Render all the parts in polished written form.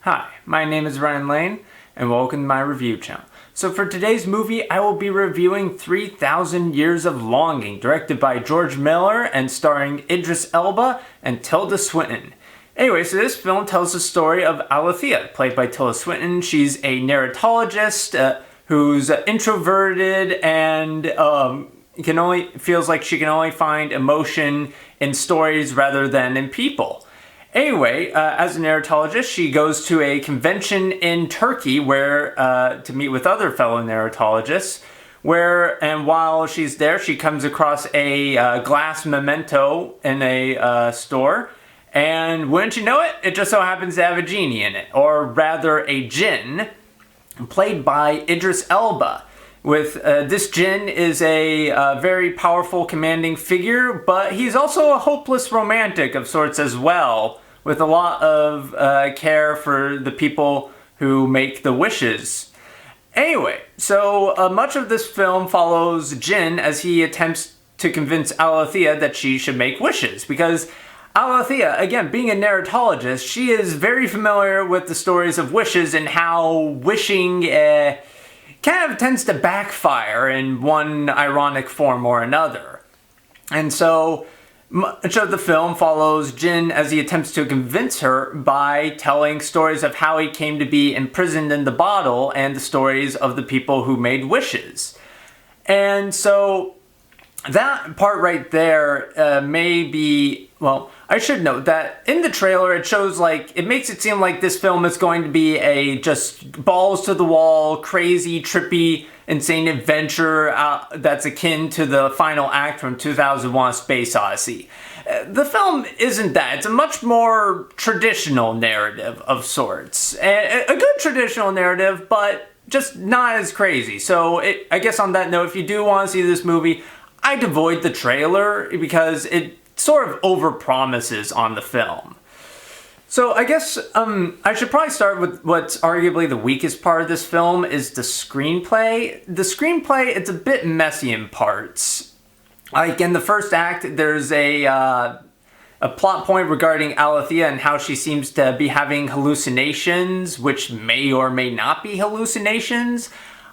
Hi, my name is Ryan Lane, and welcome to my review channel. So for today's movie, I will be reviewing 3,000 Years of Longing, directed by George Miller and starring Idris Elba and Tilda Swinton. Anyway, so this film tells the story of Alethea, played by Tilda Swinton. She's a narratologist who's introverted and feels like she can only find emotion in stories rather than in people. Anyway, as a narratologist, she goes to a convention in Turkey where to meet with other fellow narratologists. And while she's there, she comes across a glass memento in a store. And wouldn't you know it, it just so happens to have a genie in it, or rather a jinn, played by Idris Elba. This jinn is a very powerful, commanding figure, but he's also a hopeless romantic of sorts as well, with a lot of care for the people who make the wishes. Anyway, so much of this film follows Jinn as he attempts to convince Alethea that she should make wishes, because Alethea, again, being a narratologist, she is very familiar with the stories of wishes and how wishing kind of tends to backfire in one ironic form or another. And so much of the film follows Jinn as he attempts to convince her by telling stories of how he came to be imprisoned in the bottle and the stories of the people who made wishes. And so that part right there may be, well, I should note that in the trailer it makes it seem like this film is going to be a just balls to the wall, crazy, trippy, insane adventure that's akin to the final act from 2001: A Space Odyssey. The film isn't that. It's a much more traditional narrative of sorts. A good traditional narrative, but just not as crazy. So I guess on that note, if you do want to see this movie, I'd avoid the trailer because it sort of overpromises on the film. So I guess I should probably start with what's arguably the weakest part of this film is the screenplay. The screenplay, it's a bit messy in parts. Like in the first act, there's a plot point regarding Alethea and how she seems to be having hallucinations, which may or may not be hallucinations.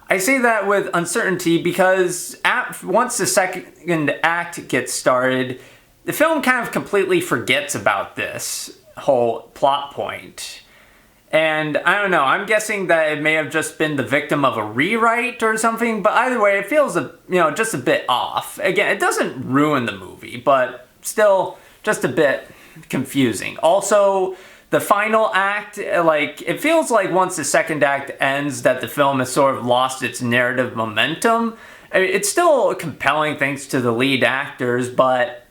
I say that with uncertainty because once the second act gets started, the film kind of completely forgets about this whole plot point. And I don't know, I'm guessing that it may have just been the victim of a rewrite or something, but either way, it feels just a bit off. Again, it doesn't ruin the movie, but still just a bit confusing. Also, the final act, it feels like once the second act ends that the film has sort of lost its narrative momentum. It's still compelling thanks to the lead actors, but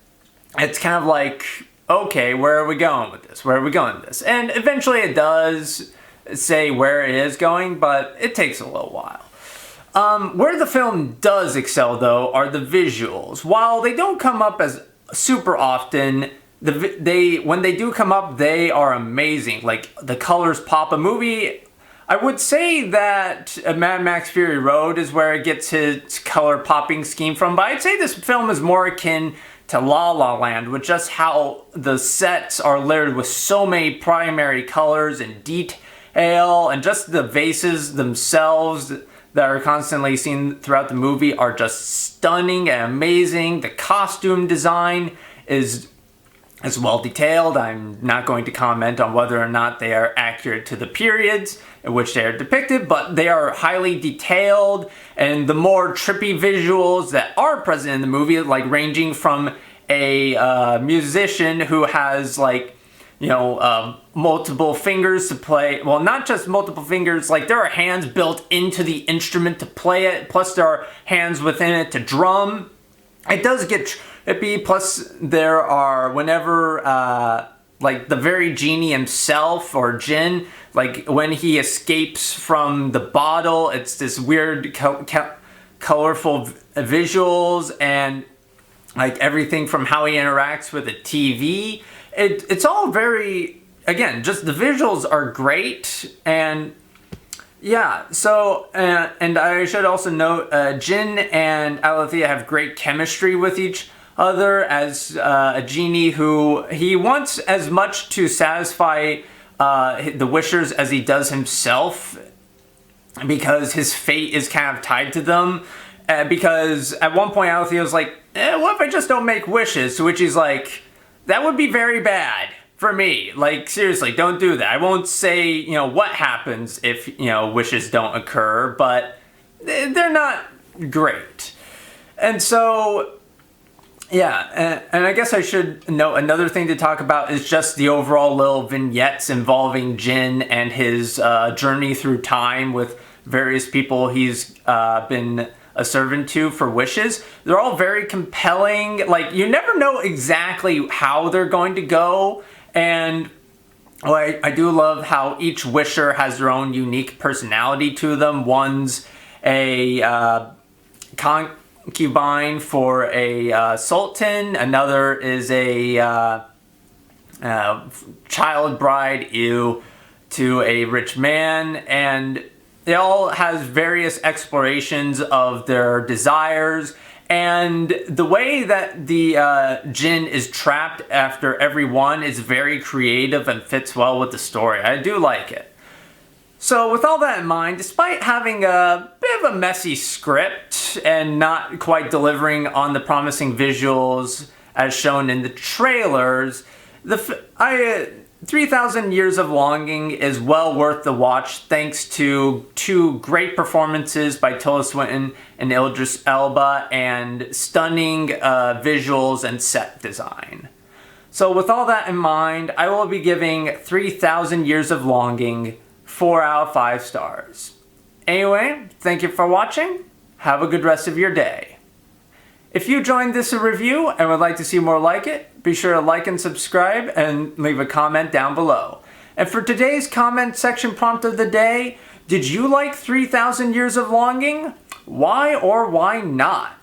it's kind of like, okay, where are we going with this? Where are we going with this? And eventually it does say where it is going, but it takes a little while. Where the film does excel, though, are the visuals. While they don't come up as super often, when they do come up, they are amazing. Like, the colors pop. A movie, I would say that Mad Max Fury Road is where it gets its color popping scheme from, but I'd say this film is more akin to La La Land, with just how the sets are littered with so many primary colors and detail, and just the vases themselves that are constantly seen throughout the movie are just stunning and amazing. The costume design is well detailed. I'm not going to comment on whether or not they are accurate to the periods in which they are depicted, but they are highly detailed, and the more trippy visuals that are present in the movie, like ranging from a musician who has multiple fingers to play, well, not just multiple fingers, like there are hands built into the instrument to play it, plus there are hands within it to drum. It does get trippy, plus there are, whenever the very genie himself, or Jinn, like when he escapes from the bottle, it's this weird colorful visuals, and like everything from how he interacts with a TV. It's all very, again, just the visuals are great. And yeah, so, and I should also note, Jinn and Alethea have great chemistry with each other as a genie who, he wants as much to satisfy the Wishers as he does himself, because his fate is kind of tied to them. Because at one point Althea's like, what if I just don't make wishes? To which he's like, that would be very bad for me. Like, seriously, don't do that. I won't say, what happens if, wishes don't occur, but they're not great. And so, yeah, and I guess I should note another thing to talk about is just the overall little vignettes involving Jin and his journey through time with various people he's been a servant to for wishes. They're all very compelling. Like, you never know exactly how they're going to go. And I do love how each wisher has their own unique personality to them. One's a concubine for a sultan. Another is a child bride to a rich man. And it all has various explorations of their desires, and the way that the Jin is trapped after every one is very creative and fits well with the story. I do like it. So with all that in mind, despite having a bit of a messy script and not quite delivering on the promising visuals as shown in the trailers, 3,000 Years of Longing is well worth the watch thanks to two great performances by Tilda Swinton and Idris Elba and stunning visuals and set design. So with all that in mind, I will be giving 3,000 Years of Longing 4 out of 5 stars. Anyway, thank you for watching. Have a good rest of your day. If you joined this review and would like to see more like it, be sure to like and subscribe and leave a comment down below. And for today's comment section prompt of the day, did you like 3,000 Years of Longing? Why or why not?